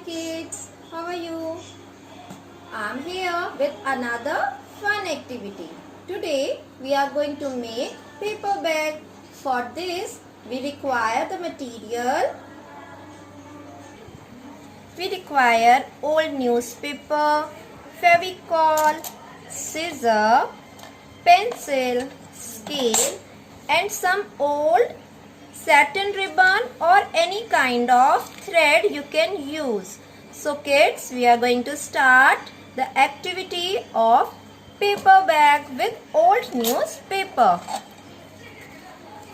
kids, how are you? I'm here with another fun activity. Today we are going to make paper bag. For this we require the material. We require old newspaper, Fevicol, scissor, pencil, scale and some old satin ribbon or any kind of thread you can use. So kids, we are going to start the activity of paper bag with old newspaper.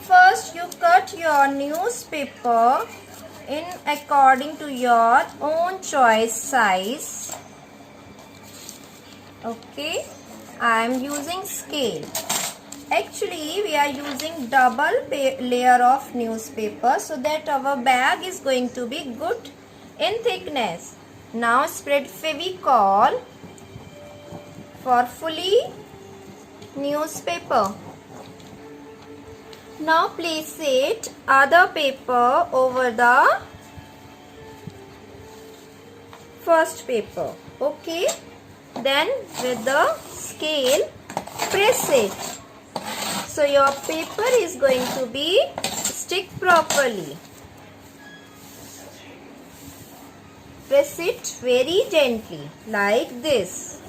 First you cut your newspaper in according to your own choice size. Okay, I am using scale. Actually, we are using double layer of newspaper so that our bag is going to be good in thickness. Now spread Fevicol for fully newspaper. Now place it other paper over the first paper. Okay. Then with the scale press it. So your paper is going to be stick properly. Press it very gently like this.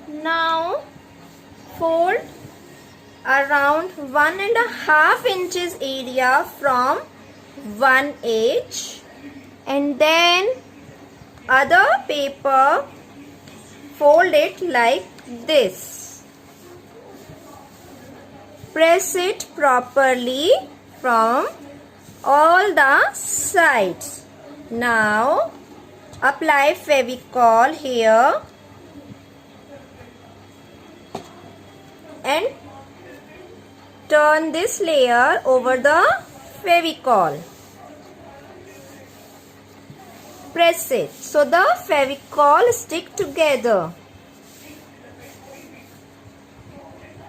Now fold around 1.5 inches area from one edge and then other paper fold it like this. Press it properly from all the sides. Now apply Fevicol here and turn this layer over the Fevicol. Press it so the Fevicol stick together.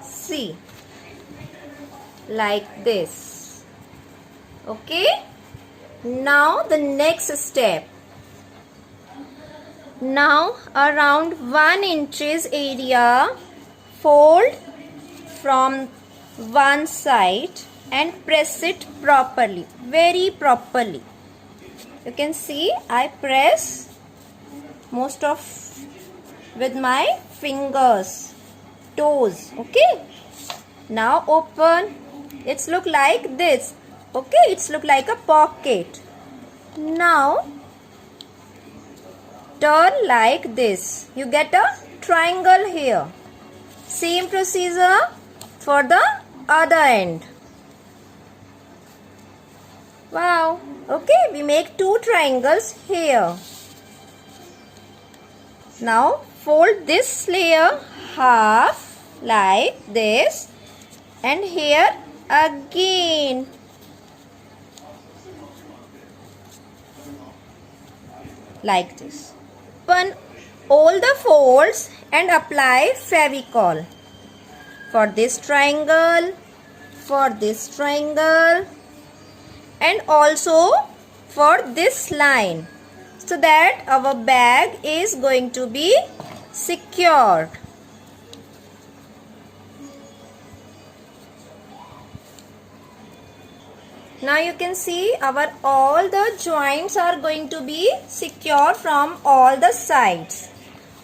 See, like this. Okay. Now the next step. Now around 1 inches area fold from one side and press it properly, very properly. You can see I press most of with my fingers, toes. Okay. Now open. It's look like this. Okay, it's look like a pocket. Now turn like this. You get a triangle here. Same procedure for the other end. Wow. Okay, we make two triangles here. Now fold this layer half like this and here again. Like this. Open all the folds and apply Fevicol. For this triangle, for this triangle and also for this line so that our bag is going to be secured. Now you can see our all the joints are going to be secure from all the sides.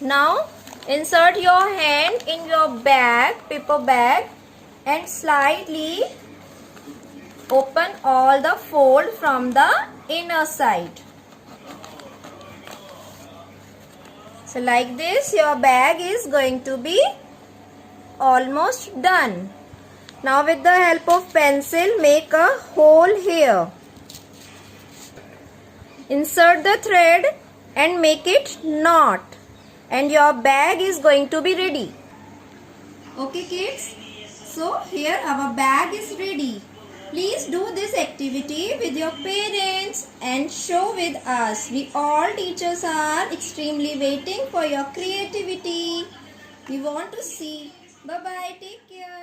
Now insert your hand in your bag, paper bag and slightly open all the fold from the inner side. So like this your bag is going to be almost done. Now with the help of pencil make a hole here. Insert the thread and make it knot and your bag is going to be ready. Okay kids, so here our bag is ready. Please do this activity with your parents and show with us. We all teachers are extremely waiting for your creativity. We want to see. Bye bye. Take care.